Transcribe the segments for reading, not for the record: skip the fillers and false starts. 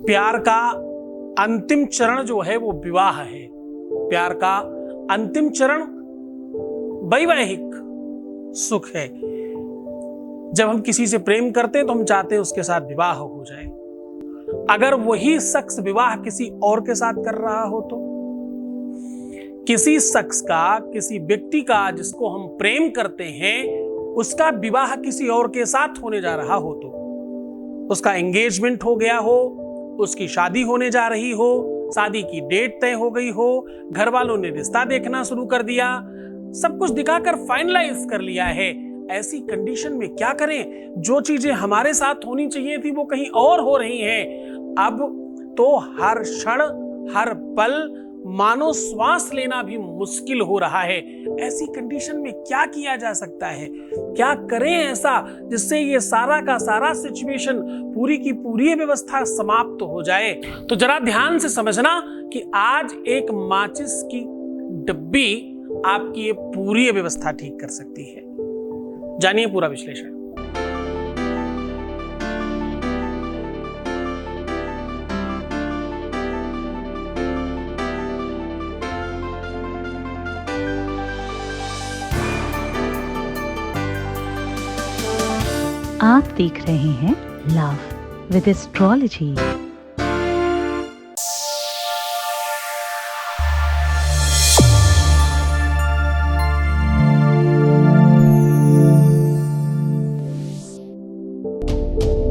प्यार का अंतिम चरण जो है वो विवाह है। प्यार का अंतिम चरण वैवाहिक सुख है। जब हम किसी से प्रेम करते हैं तो हम चाहते हैं उसके साथ विवाह हो जाए। अगर वही शख्स विवाह किसी और के साथ कर रहा हो तो, किसी शख्स का, किसी व्यक्ति का जिसको हम प्रेम करते हैं, उसका विवाह किसी और के साथ होने जा रहा हो तो, उसका एंगेजमेंट हो गया हो, उसकी शादी होने जा रही हो, शादी की डेट तय हो गई हो, घर वालों ने रिश्ता देखना शुरू कर दिया, सब कुछ दिखाकर फाइनलाइज कर लिया है, ऐसी कंडीशन में क्या करें? जो चीजें हमारे साथ होनी चाहिए थी वो कहीं और हो रही हैं। अब तो हर क्षण, हर पल मानो श्वास लेना भी मुश्किल हो रहा है। ऐसी कंडीशन में क्या किया जा सकता है? क्या करें ऐसा जिससे ये सारा का सारा सिचुएशन, पूरी की पूरी व्यवस्था समाप्त हो जाए? तो जरा ध्यान से समझना कि आज एक माचिस की डब्बी आपकी ये पूरी व्यवस्था ठीक कर सकती है। जानिए पूरा विश्लेषण। आप देख रहे हैं लव विद एस्ट्रोलॉजी।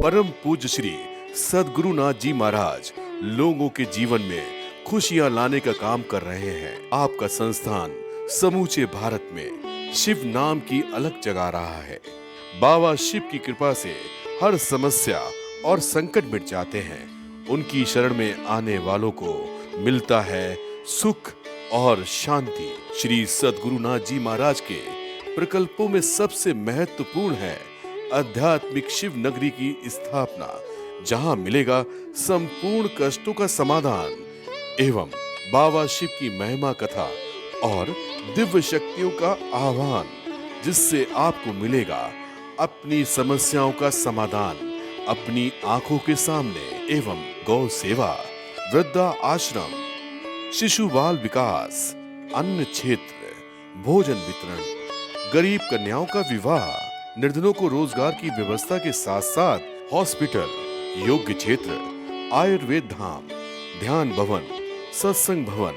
परम पूज्य श्री सद्गुरुनाथ जी महाराज लोगों के जीवन में खुशियां लाने का काम कर रहे हैं। आपका संस्थान समूचे भारत में शिव नाम की अलग जगा रहा है। बाबा शिव की कृपा से हर समस्या और संकट मिट जाते हैं। उनकी शरण में आने वालों को मिलता है सुख और शांति। श्री सद्गुरुनाथ जी महाराज के प्रकल्पों में सबसे महत्वपूर्ण है आध्यात्मिक शिव नगरी की स्थापना, जहां मिलेगा संपूर्ण कष्टों का समाधान एवं बाबा शिव की महिमा कथा और दिव्य शक्तियों का आह्वान, जिससे आपको मिलेगा अपनी समस्याओं का समाधान अपनी आंखों के सामने। एवं गौ सेवा, वृद्धा आश्रम, शिशु बाल विकास, अन्न क्षेत्र, भोजन वितरण, गरीब कन्याओं का विवाह, निर्धनों को रोजगार की व्यवस्था के साथ साथ हॉस्पिटल, योग्य क्षेत्र, आयुर्वेद धाम, ध्यान भवन, सत्संग भवन,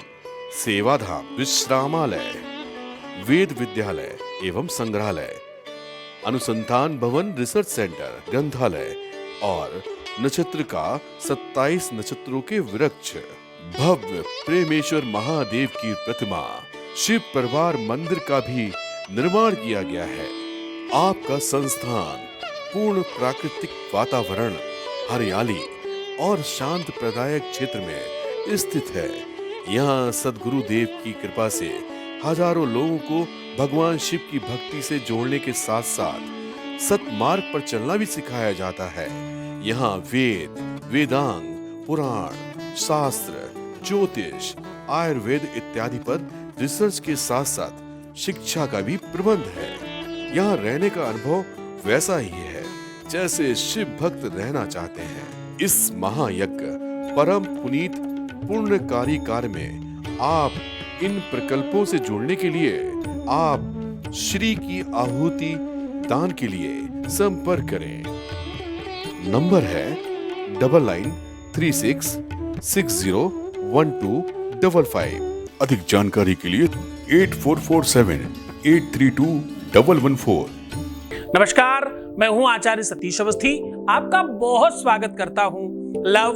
सेवा धाम, विश्रामालय, वेद विद्यालय एवं संग्रहालय, अनुसंधान भवन, रिसर्च सेंटर, ग्रंथालय और नक्षत्र का 27 नक्षत्रों के वृक्ष, भव्य प्रेमेश्वर महादेव की प्रतिमा, शिव परिवार मंदिर का भी निर्माण किया गया है। आपका संस्थान पूर्ण प्राकृतिक वातावरण, हरियाली और शांत प्रदायक क्षेत्र में स्थित है। यहाँ सद्गुरु देव की कृपा से हजारों लोगों को भगवान शिव की भक्ति से जोड़ने के साथ साथ सतमार्ग पर चलना भी सिखाया जाता है। यहाँ वेद, वेदांग, पुराण, शास्त्र, ज्योतिष, आयुर्वेद इत्यादि पर रिसर्च के साथ साथ शिक्षा का भी प्रबंध है। यहाँ रहने का अनुभव वैसा ही है जैसे शिव भक्त रहना चाहते हैं। इस महायज्ञ परम पुनीत पुण्यकारी कार्य में आप इन प्रकल्पों से जुड़ने के लिए आप श्री की आहुति दान के लिए संपर्क करें। नंबर है 9936601255। अधिक जानकारी के लिए 8447832114। नमस्कार, मैं हूं आचार्य सतीश अवस्थी। आपका बहुत स्वागत करता हूं लव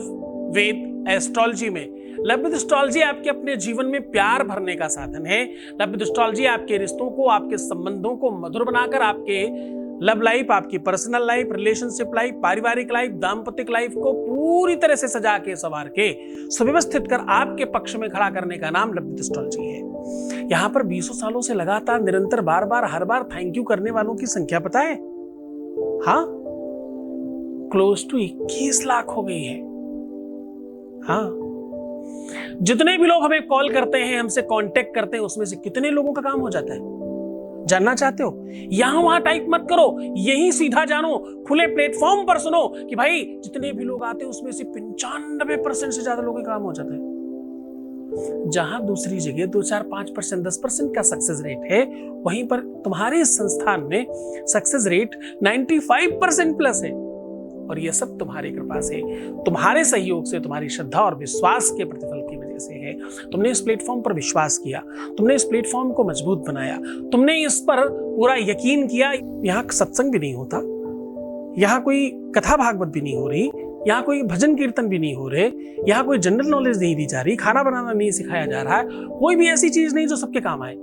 विद एस्ट्रोलॉजी में। लव विद एस्ट्रोलॉजी आपके अपने जीवन में प्यार भरने का साधन है। लव विद एस्ट्रोलॉजी आपके रिश्तों को, आपके संबंधों को मधुर बनाकर आपके लव लाइफ, आपकी पर्सनल लाइफ, रिलेशनशिप लाइफ, पारिवारिक लाइफ, दाम्पत्य लाइफ को पूरी तरह से सजा के, संवार के, सुव्यवस्थित कर आपके पक्ष में खड़ा करने का नाम लव विद एस्ट्रोलॉजी है। यहाँ पर 20 सालों से लगातार, निरंतर, बार बार, हर बार थैंक यू करने वालों की संख्या पता है? हाँ, क्लोज टू 21 लाख हो गई है। हाँ, जितने भी लोग हमें कॉल करते हैं, हमसे कांटेक्ट करते हैं, उसमें से कितने लोगों का काम हो जाता है? जानना चाहते हो? यहां वहां टाइप मत करो, यही सीधा जानो, खुले प्लेटफॉर्म पर सुनो कि भाई जितने भी लोग आते हैं उसमें से 95% से ज्यादा लोगों का काम हो जाता है। जहां दूसरी जगह 2, 4, 5%, 10% का सक्सेस रेट है, वहीं पर तुम्हारे संस्थान में सक्सेस रेट 95% प्लस है। और यह सब तुम्हारी कृपा से, तुम्हारे सहयोग से, तुम्हारी श्रद्धा और विश्वास के प्रतिफल की वजह से है। तुमने इस प्लेटफॉर्म पर विश्वास किया, तुमने इस प्लेटफॉर्म को मजबूत बनाया, तुमने इस पर पूरा यकीन किया। यहाँ सत्संग भी नहीं होता, यहाँ कोई कथा भागवत भी नहीं हो रही, यहाँ कोई भजन कीर्तन भी नहीं हो रहे, यहाँ कोई जनरल नॉलेज नहीं दी जा रही, खाना बनाना नहीं सिखाया जा रहा है, कोई भी ऐसी चीज नहीं जो सबके काम आए।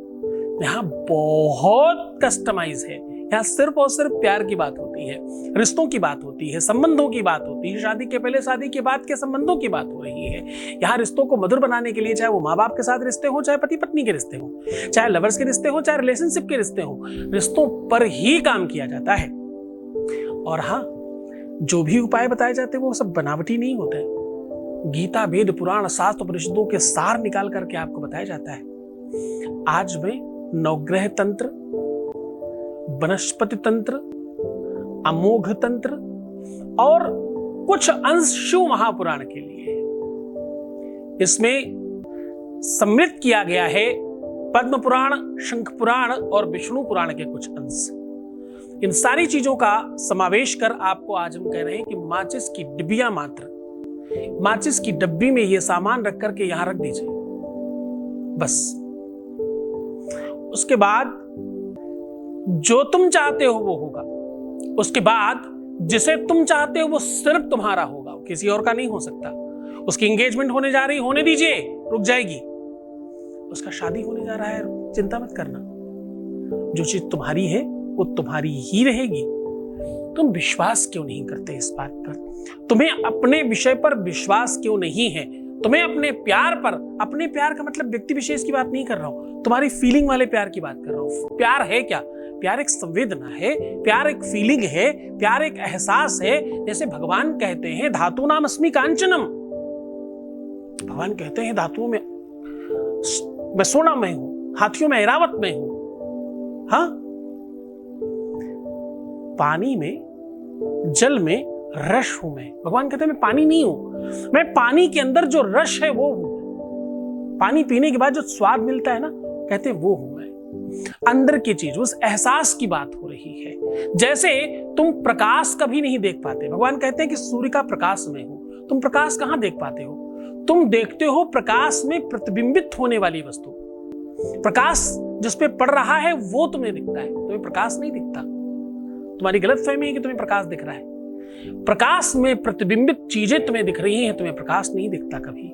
यहाँ बहुत कस्टमाइज है। यहाँ सिर्फ और सिर्फ प्यार की बात होती है, रिश्तों की बात होती है, संबंधों की बात होती है, शादी के पहले शादी के बाद के संबंधों की बात हो रही है। यहाँ रिश्तों को मधुर बनाने के लिए, चाहे वो माँ बाप के साथ रिश्ते हो, चाहे पति पत्नी के रिश्ते हो, चाहे लवर्स के रिश्ते हो, चाहे रिलेशनशिप के रिश्ते हो, रिश्तों पर ही काम किया जाता है। और हाँ, जो भी उपाय बताए जाते हैं वो सब बनावटी नहीं होते हैं। गीता, वेद, पुराण, शास्त्र, उपनिषदों के सार निकाल करके आपको बताया जाता है। आज मैं नवग्रह तंत्र, वनस्पति तंत्र, अमोघ तंत्र और कुछ अंश शिव महापुराण के लिए इसमें सम्मिलित किया गया है। पद्म पुराण, शंख पुराण और विष्णु पुराण के कुछ अंश, इन सारी चीजों का समावेश कर आपको आज हम कह रहे हैं कि माचिस की डिब्बियां मात्र, माचिस की डब्बी में यह सामान रख करके यहां रख दीजिए बस। उसके बाद जो तुम चाहते हो वो होगा। उसके बाद जिसे तुम चाहते हो वो सिर्फ तुम्हारा होगा, किसी और का नहीं हो सकता। उसकी एंगेजमेंट होने जा रही, होने दीजिए, रुक जाएगी। उसका शादी होने जा रहा है, चिंता मत करना। जो चीज तुम्हारी है वो तुम्हारी ही रहेगी। तुम विश्वास क्यों नहीं करते इस बात पर? तुम्हें अपने विषय पर विश्वास क्यों नहीं है? तुम्हें अपने प्यार पर, अपने प्यार का मतलब व्यक्ति विशेष की बात नहीं कर रहा हूं, तुम्हारी फीलिंग वाले प्यार की बात कर रहा हूं। प्यार है क्या? प्यार एक संवेदना है, प्यार एक फीलिंग है, प्यार एक एहसास है। जैसे भगवान कहते हैं धातु नाम अस्मि कांचनम, भगवान कहते हैं धातुओं में मैं सोना में हूं, हाथियों में ऐरावत में हूं। हाँ, पानी में, जल में रस हूं मैं। भगवान कहते हैं मैं पानी नहीं हूं, मैं पानी के अंदर जो रस है वो हूं। पानी पीने के बाद जो स्वाद मिलता है ना, कहते हैं वो हूं मैं। अंदर की चीज, उस एहसास की बात हो रही है। जैसे तुम प्रकाश कभी नहीं देख पाते, भगवान कहते हैं कि सूर्य का प्रकाश में हूं। तुम प्रकाश कहां देख पाते हो? तुम देखते हो प्रकाश में प्रतिबिंबित होने वाली वस्तु। प्रकाश जिस पे पड़ रहा है वो तुम्हें दिखता है, तुम्हें प्रकाश नहीं दिखता। तुम्हारी गलतफहमी है कि तुम्हें प्रकाश दिख रहा है। प्रकाश में प्रतिबिंबित चीजें तुम्हें दिख रही हैं, तुम्हें प्रकाश नहीं दिखता कभी।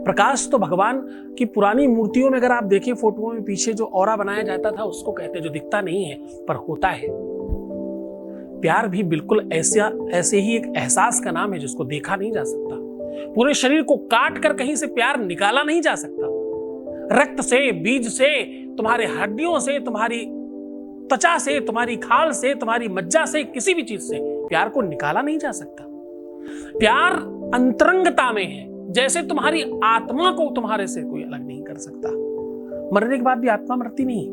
प्रकाश तो भगवान की पुरानी मूर्तियों में अगर आप देखें, फोटोओं में पीछे जो ऑरा बनाया जाता था उसको कहते हैं, जो दिखता नहीं है पर होता है। प्यार भी बिल्कुल ऐसे ही एक एहसास का नाम है जिसको देखा नहीं जा सकता। पूरे शरीर को काट कर कहीं से प्यार निकाला नहीं जा सकता। रक्त से, बीज से, तुम्हारे हड्डियों से, तुम्हारी त्वचा से, तुम्हारी खाल से, तुम्हारी मज्जा से, किसी भी चीज से प्यार को निकाला नहीं जा सकता। प्यार अंतरंगता में है। जैसे तुम्हारी आत्मा को तुम्हारे से कोई अलग नहीं कर सकता, मरने के बाद भी आत्मा मरती नहीं,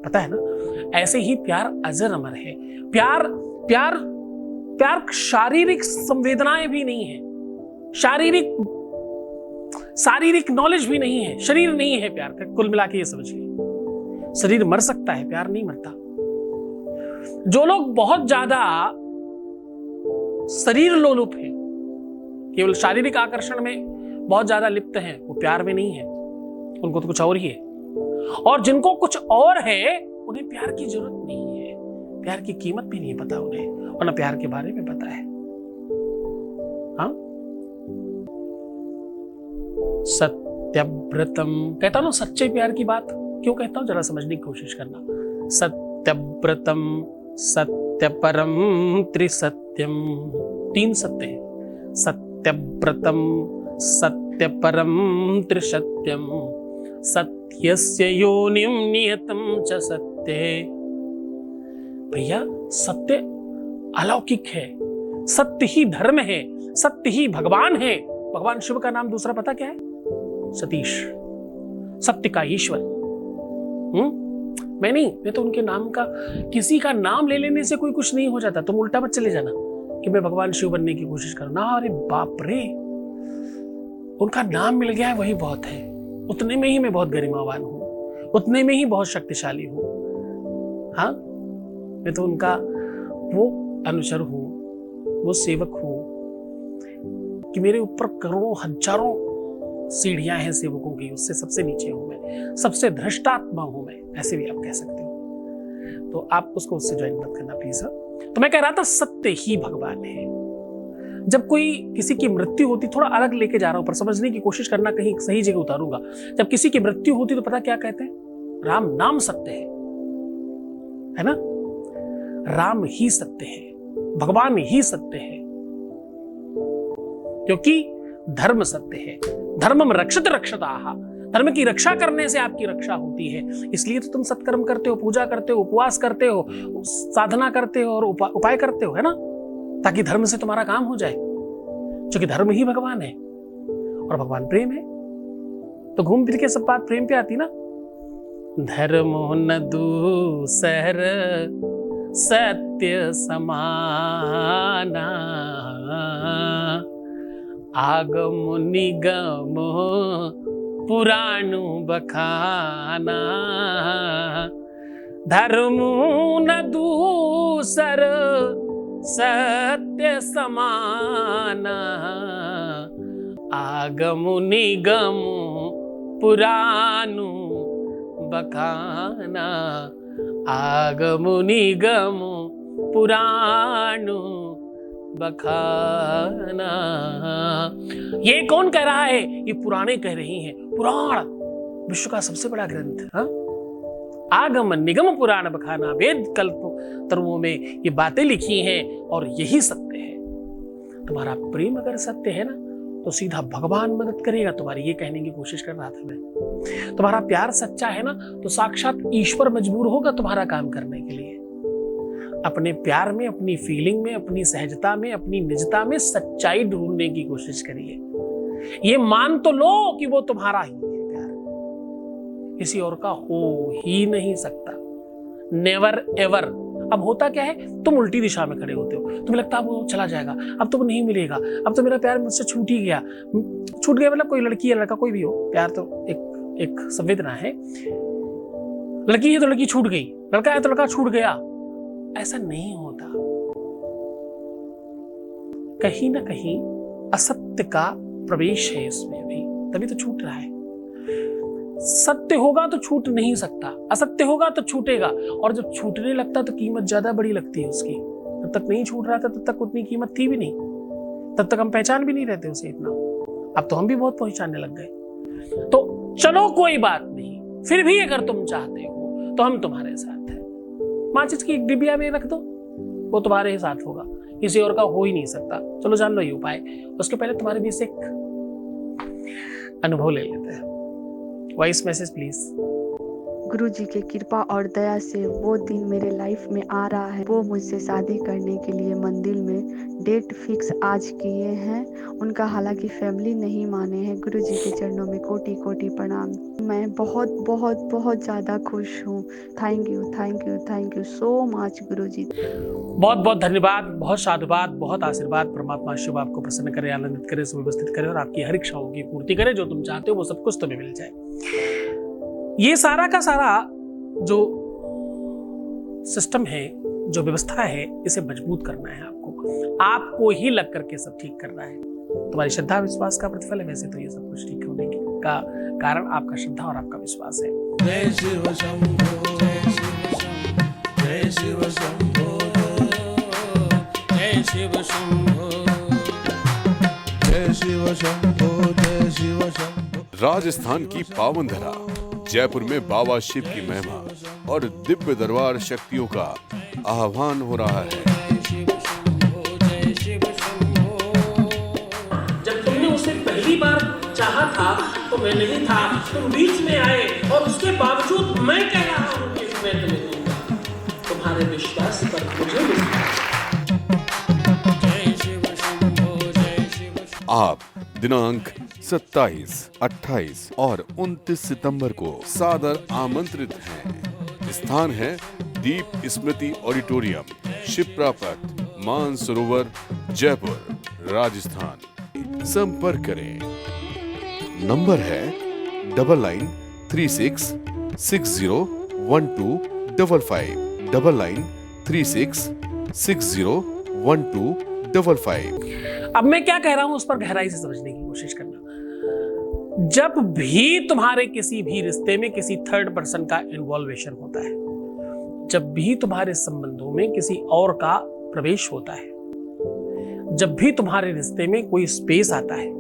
पता है ना? ऐसे ही प्यार अजर अमर है। प्यार प्यार प्यार शारीरिक संवेदनाएं भी नहीं है, शारीरिक नॉलेज भी नहीं है, शरीर नहीं है प्यार का। कुल मिला के ये समझिए, शरीर मर सकता है, प्यार नहीं मरता। जो लोग बहुत ज्यादा शरीर लोलुप हैं, केवल शारीरिक आकर्षण में बहुत ज्यादा लिप्त हैं, वो प्यार में नहीं है, उनको तो कुछ और ही है। और जिनको कुछ और है उन्हें प्यार की जरूरत नहीं है, प्यार की कीमत भी नहीं पता उन्हें, और न प्यार के बारे में पता है। हाँ, सत्यव्रतम कहता हूं, सच्चे प्यार की बात क्यों कहता हूं, जरा समझने की कोशिश करना। सत्यव्रतम सत्यपरम त्रिसत्यम, 3 सत्य हैं। सत्यव्रतम सत्यपरम त्रिसत्यम, सत्यस्य योनिम नियतम च सत्य। भैया सत्य अलौकिक है, सत्य ही धर्म है, सत्य ही भगवान है। भगवान शिव का नाम दूसरा पता क्या है? सतीश, सत्य का ईश्वर। मैं तो उनके नाम का, किसी का नाम ले लेने से कोई कुछ नहीं हो जाता। तुम उल्टा मत चले जाना कि मैं भगवान शिव बनने की कोशिश करूं ना। अरे बाप रे, उनका नाम मिल गया है वही बहुत है। उतने में ही मैं बहुत गरिमावान हूं, उतने में ही बहुत शक्तिशाली हूं। हाँ, मैं तो उनका वो अनुचर हूं, वो सेवक हूं कि मेरे ऊपर करोड़ों हजारों सीढ़ियां हैं सेवकों की, उससे सबसे नीचे हूं मैं, सबसे धृष्टात्मा हूं मैं, ऐसे भी आप कह सकते हो। तो आप उसको उससे ज्वाइन मत करना प्लीज। तो मैं कह रहा था सत्य ही भगवान है। जब कोई किसी की मृत्यु होती, थोड़ा अलग लेके जा रहा हूं पर समझने की कोशिश करना, कहीं सही जगह उतारूंगा। जब किसी की मृत्यु होती तो पता क्या कहते हैं? राम नाम सत्य है ना? राम ही सत्य है, भगवान ही सत्य है, क्योंकि धर्म सत्य है। धर्मम रक्षत रक्षताः, धर्म की रक्षा करने से आपकी रक्षा होती है। इसलिए तो तुम सत्कर्म करते हो, पूजा करते हो, उपवास करते हो, साधना करते हो और उपाय करते हो, है ना, ताकि धर्म से तुम्हारा काम हो जाए, क्योंकि धर्म ही भगवान है और भगवान प्रेम है। तो घूम फिर के सब बात प्रेम पे आती ना। धर्मो न दूसर सत्य समाना, आगम निगम पुराणु बखाना। धर्मो न दूसर सत्य समाना, आगम निगम पुराणु बखाना। आगम निगम पुराणु बखाना। ये कौन कह रहा है? ये पुराणे कह रही हैं। पुराण विश्व का सबसे बड़ा ग्रंथ। हाँ? आगम निगम पुराण बखाना, वेद कल्प तरुओं में ये बातें लिखी हैं और यही सत्य है। तुम्हारा प्रेम अगर सत्य है ना तो सीधा भगवान मदद करेगा तुम्हारी, ये कहने की कोशिश कर रहा था मैं। तुम्हारा प्यार सच्चा है ना तो साक्षात ईश्वर मजबूर होगा तुम्हारा काम करने के लिए। अपने प्यार में, अपनी फीलिंग में, अपनी सहजता में, अपनी निजता में सच्चाई ढूंढने की कोशिश करिए। ये मान तो लो कि वो तुम्हारा ही है प्यार, किसी और का हो ही नहीं सकता, नेवर एवर। अब होता क्या है, तुम उल्टी दिशा में खड़े होते हो, तुम्हें लगता है वो चला जाएगा, अब तो वो नहीं मिलेगा, अब तो मेरा प्यार मुझसे छूट ही गया। छूट गया मतलब कोई लड़की या लड़का कोई भी हो, प्यार तो एक संवेदना है। लड़की है तो लड़की छूट गई, लड़का है तो लड़का छूट गया, ऐसा नहीं होता। कहीं ना कहीं असत्य का प्रवेश है इसमें भी, तभी तो छूट रहा है। सत्य होगा तो छूट नहीं सकता, असत्य होगा तो छूटेगा, और जब छूटने लगता तो कीमत ज्यादा बड़ी लगती है उसकी। जब तक नहीं छूट रहा था तब तक उतनी कीमत थी भी नहीं, तब तक हम पहचान भी नहीं रहते उसे इतना। अब तो हम भी बहुत पहचानने लग गए। तो चलो कोई बात नहीं, फिर भी अगर तुम चाहते हो तो हम तुम्हारे साथ हैं। माचिस की एक डिबिया में रख दो, वो तुम्हारे ही साथ होगा, किसी और का हो ही नहीं सकता। चलो जान लो ये उपाय। उसके पहले तुम्हारे बीच एक अनुभव ले लेते हैं। Voice message please. गुरु जी के कृपा और दया से वो दिन मेरे लाइफ में आ रहा है। वो मुझसे शादी करने के लिए मंदिर में डेट फिक्स आज किए हैं। उनका हालांकि फैमिली नहीं माने हैं। गुरु जी के चरणों में कोटि कोटि प्रणाम। मैं बहुत बहुत बहुत ज़्यादा खुश हूँ। Thank you thank you thank you so much गुरु जी। बहुत बहुत धन्यवाद, बहुत साधुवाद, बहुत आशीर्वाद। परमात्मा शिव आपको प्रसन्न करे, आनंदित करे, सुव्यवस्थित करे और आपकी हर इच्छाओं की पूर्ति करे। जो तुम चाहते हो वो सब कुछ तुम्हें मिल जाए। ये सारा का सारा जो सिस्टम है, जो व्यवस्था है, इसे मजबूत करना है आपको ही लग करके सब ठीक करना है। तुम्हारी श्रद्धा विश्वास का प्रतिफल है। वैसे तो ये सब कुछ ठीक होने का कारण आपका श्रद्धा और आपका विश्वास है। जय शिव शंभो, जय शिव शंभो, जय शिव शंभो, जय शिव शंभो, जय शिव शंभो। राजस्थान की पावन धरा जयपुर में बाबा शिव की महिमा और दिव्य दरबार शक्तियों का आह्वान हो रहा है। जब तुमने उसे पहली बार चाहा था तो मैं नहीं था, तुम बीच में आए और उसके बावजूद मैं कह रहा हूं कि मैं तुम्हें दूंगा। तुम्हारे विश्वास पर मुझे आप दिनांक 27, 28 और 29 सितंबर को सादर आमंत्रित हैं। स्थान है दीप स्मृति ऑडिटोरियम, शिप्रा पथ, मानसरोवर, जयपुर, राजस्थान। संपर्क करें। नंबर है 9936601255, 9936601255। अब मैं क्या कह रहा हूं उस पर गहराई से समझने की कोशिश करना। जब भी तुम्हारे किसी भी रिश्ते में किसी थर्ड पर्सन का इन्वॉल्वेशन होता है, जब भी तुम्हारे संबंधों में किसी और का प्रवेश होता है, जब भी तुम्हारे रिश्ते में कोई स्पेस आता है,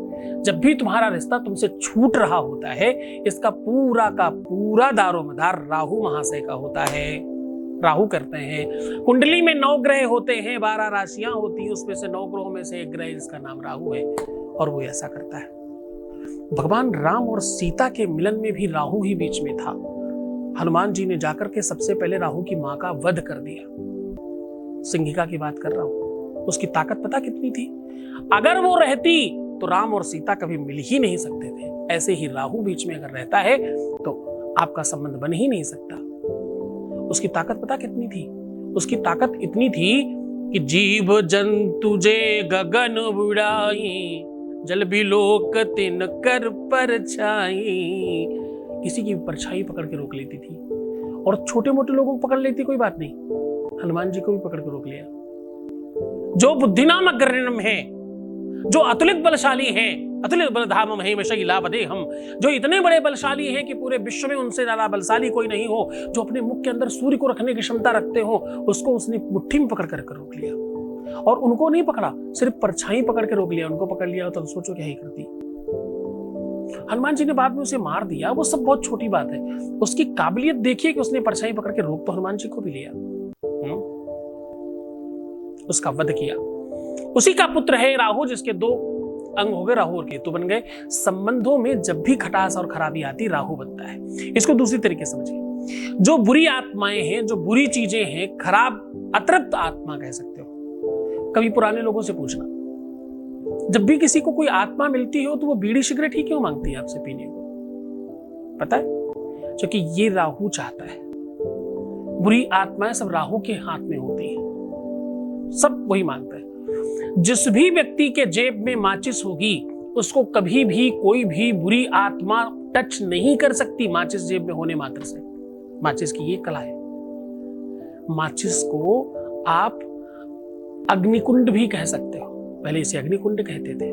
जब भी तुम्हारा रिश्ता तुमसे छूट रहा होता है, इसका पूरा का पूरा दारोमदार राहु महाशय का होता है। राहु करते हैं। कुंडली में 9 ग्रह होते हैं, 12 राशियां होती हैं, उसमें से 9 ग्रहों में से एक ग्रह जिसका नाम राहु है, और वो ऐसा करता है। भगवान राम और सीता के मिलन में भी राहु ही बीच में था। हनुमान जी ने जाकर के सबसे पहले राहु की मां का वध कर दिया। सिंहिका की बात कर रहा हूं। उसकी ताकत पता कितनी थी? अगर वो रहती तो राम और सीता कभी मिल ही नहीं सकते थे। ऐसे ही राहु बीच में अगर रहता है तो आपका संबंध बन ही नहीं सकता। उसकी ताकत पता कितनी थी? उसकी ताकत इतनी थी कि जीव जंतु जे गगन बुड़ाई, जल भी लोक तिन कर परछाई। किसी की परछाई पकड़ के रोक लेती थी, और छोटे मोटे लोगों को पकड़ लेती, कोई बात नहीं, हनुमान जी को भी पकड़ के रोक लिया। जो बुद्धिनाम अग्रणम है, जो अतुलित बलशाली हैं, अतुलित बलधामम है शैलापदे हम, जो इतने बड़े बलशाली हैं कि पूरे विश्व में उनसे ज्यादा बलशाली कोई नहीं हो, जो अपने मुख के अंदर सूर्य को रखने की क्षमता रखते हो, उसको उसने मुट्ठी में पकड़ कर रोक लिया। और उनको नहीं पकड़ा, सिर्फ परछाई पकड़ के रोक लिया। उनको पकड़ लिया तो सोचो क्या ही करती। हनुमान जी ने बाद में उसे मार दिया, वो सब बहुत छोटी बात है। उसकी काबिलियत देखिए कि उसने परछाई पकड़ के रोक तो हनुमान जी को भी लिया, उसका वध किया। उसी का पुत्र है राहु, जिसके 2 अंग हो गए, राहु और केतु बन गए। संबंधों में जब भी खटास और खराबी आती, राहु बनता है। इसको दूसरी तरीके समझिए। जो बुरी आत्माएं हैं, जो बुरी चीजें हैं, खराब अतृप्त आत्मा कह सकते हो। कभी पुराने लोगों से पूछना, जब भी किसी को कोई आत्मा मिलती हो तो वो बीड़ी सिगरेट ही क्यों मांगती है आपसे पीने को? पता है? क्योंकि ये राहु चाहता है। बुरी आत्माएं सब राहु के हाथ में होती हैं, सब वही मांगता है। जिस भी व्यक्ति के जेब में माचिस होगी, उसको कभी भी कोई भी बुरी आत्मा टच नहीं कर सकती, माचिस जेब में होने मात्र से। माचिस की ये कला है। माचिस को आप अग्निकुंड भी कह सकते हो, पहले इसे अग्निकुंड कहते थे,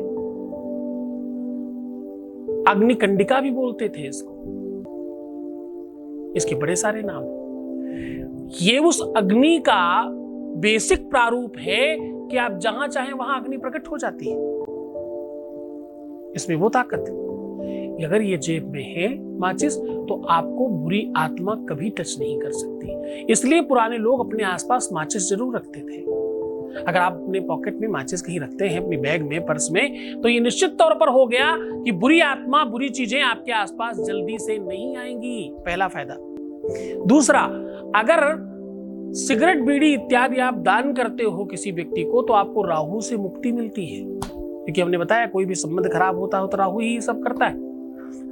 अग्निकंडिका भी बोलते थे इसको, इसके बड़े सारे नाम हैं। ये उस अग्नि का बेसिक प्रारूप है कि आप जहां चाहें वहां अग्नि प्रकट हो जाती है। इसमें वो ताकत है। अगर ये जेब में है माचिस तो आपको बुरी आत्मा कभी टच नहीं कर सकती। इसलिए पुराने लोग अपने आसपास माचिस जरूर रखते थे। अगर आप अपने पॉकेट में माचिस कहीं रखते हैं, अपनी बैग में, पर्स में, तो ये निश्चित तौर पर हो गया कि बुरी आत्मा, बुरी चीजें आपके आसपास जल्दी से नहीं आएंगी। पहला फायदा। दूसरा, अगर सिगरेट, बीड़ी इत्यादि आप दान करते हो किसी व्यक्ति को, तो आपको राहु से मुक्ति मिलती है। क्योंकि हमने बताया कोई भी संबंध खराब होता हो तो राहु ही सब करता है।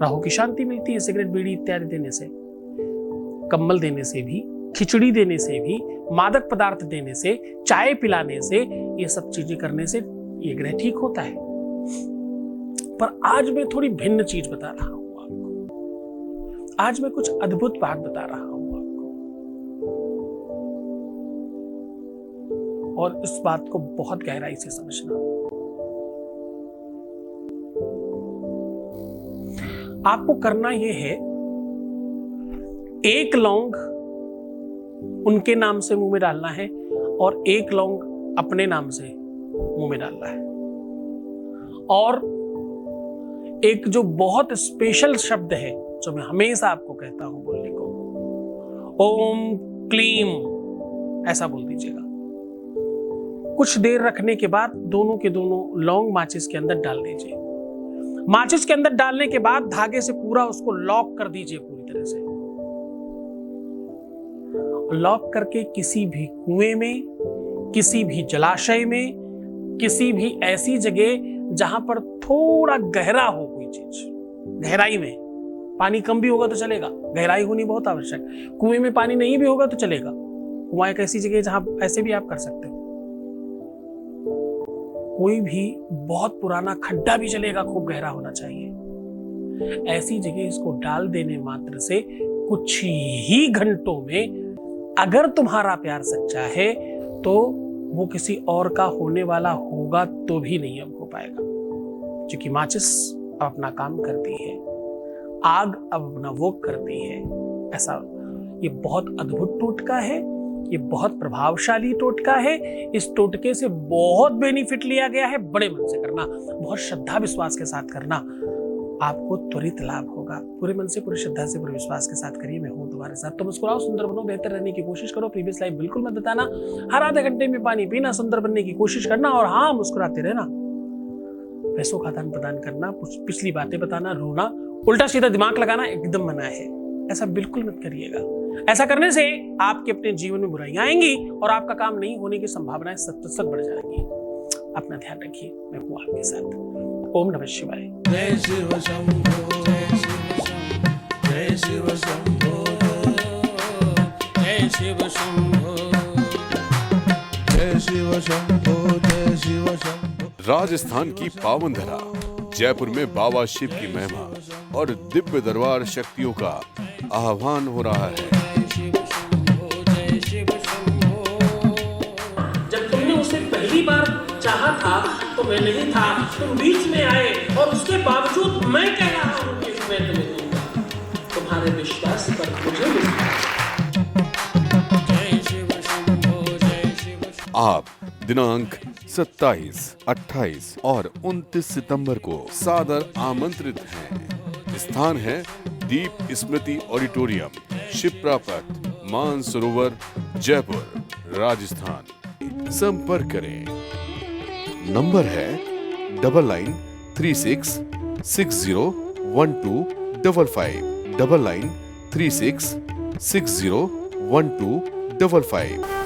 राहु की शांति मिलती है सिगरेट, बीड़ी इत्यादि देने से, कंबल देने से भी, खिचड़ी देने से भी, मादक पदार्थ देने से, चाय पिलाने से, ये सब चीजें करने से ये ग्रह ठीक होता है। पर आज मैं थोड़ी भिन्न चीज बता रहा हूं आपको। आज मैं कुछ अद्भुत बात बता रहा हूं आपको, और इस बात को बहुत गहराई से समझना। आपको करना यह है, एक लौंग उनके नाम से मुंह में डालना है और एक लौंग अपने नाम से मुंह में डालना है। और एक जो बहुत स्पेशल शब्द है जो मैं हमेशा आपको कहता हूं बोलने को, ओम क्लीम, ऐसा बोल दीजिएगा। कुछ देर रखने के बाद दोनों के दोनों लौंग माचिस के अंदर डाल दीजिए। माचिस के अंदर डालने के बाद धागे से पूरा उसको लॉक कर दीजिए पूरी तरह से। लॉक करके किसी भी कुएं में, किसी भी जलाशय में, किसी भी ऐसी जगह जहां पर थोड़ा गहरा हो कोई चीज, गहराई में पानी कम भी होगा तो चलेगा, गहराई होनी बहुत आवश्यक। कुएं में पानी नहीं भी होगा तो चलेगा। कुआं एक ऐसी जगह है जहां ऐसे भी आप कर सकते हो। कोई भी बहुत पुराना खड्डा भी चलेगा, खूब गहरा होना चाहिए। ऐसी जगह इसको डाल देने मात्र से कुछ ही घंटों में अगर तुम्हारा प्यार सच्चा है तो वो किसी और का होने वाला होगा तो भी नहीं अब हो पाएगा, क्योंकि माचिस अब अपना काम करती है, आग अब अपना वो करती है। ऐसा ये बहुत अद्भुत टोटका है, ये बहुत प्रभावशाली टोटका है। इस टोटके से बहुत बेनिफिट लिया गया है। बड़े मन से करना, बहुत श्रद्धा विश्वास के साथ करना, आपको त्वरित लाभ होगा। पूरे मन से, पूरी श्रद्धा से, पूरे विश्वास के साथ करिए। मैं हूं तुम्हारे साथ। तो मुस्कुराओ, सुंदर बनो, बेहतर रहने की कोशिश करो। प्रीवियस लाइफ बिल्कुल मत बताना। हर आधे घंटे में पानी पीना, सुंदर बनने की कोशिश करना, और हाँ, मुस्कुराते रहना। पैसों का आदान प्रदान करना, पिछली बातें बताना, रोना, उल्टा सीधा दिमाग लगाना एकदम मना है। ऐसा बिल्कुल मत करिएगा। ऐसा करने से आपके अपने जीवन में बुराइयां आएंगी और आपका काम नहीं होने की संभावनाएं सत बढ़ जाएंगी। अपना ध्यान रखिए। मैं हूं आपके साथ। ओम नमः शिवाय। जय शिव शंभो, जय शिव शंभो, जय शिव शंभो, जय शिव शंभो, जय शिव शंभो। राजस्थान की पावन धरा जयपुर में बाबा शिव की महिमा और दिव्य दरबार शक्तियों का आह्वान हो रहा है। जब तुमने उसे पहली बार चाहा था तो मैं नहीं था, तुम बीच में आए और उसके बावजूद मैं कह रहा हूं कि मैं तुम्हें दूंगा। तुम्हारे विश्वास पर मुझे मिलता। जय शिव शंभो, जय शिव शंभो। आप दिनांक 27, 28 और 29 सितंबर को सादर आमंत्रित हैं। स्थान है दीप स्मृति ऑडिटोरियम, शिप्रा पथ, मानसरोवर, जयपुर, राजस्थान। संपर्क करें। नंबर है 9936601255, 9936601255।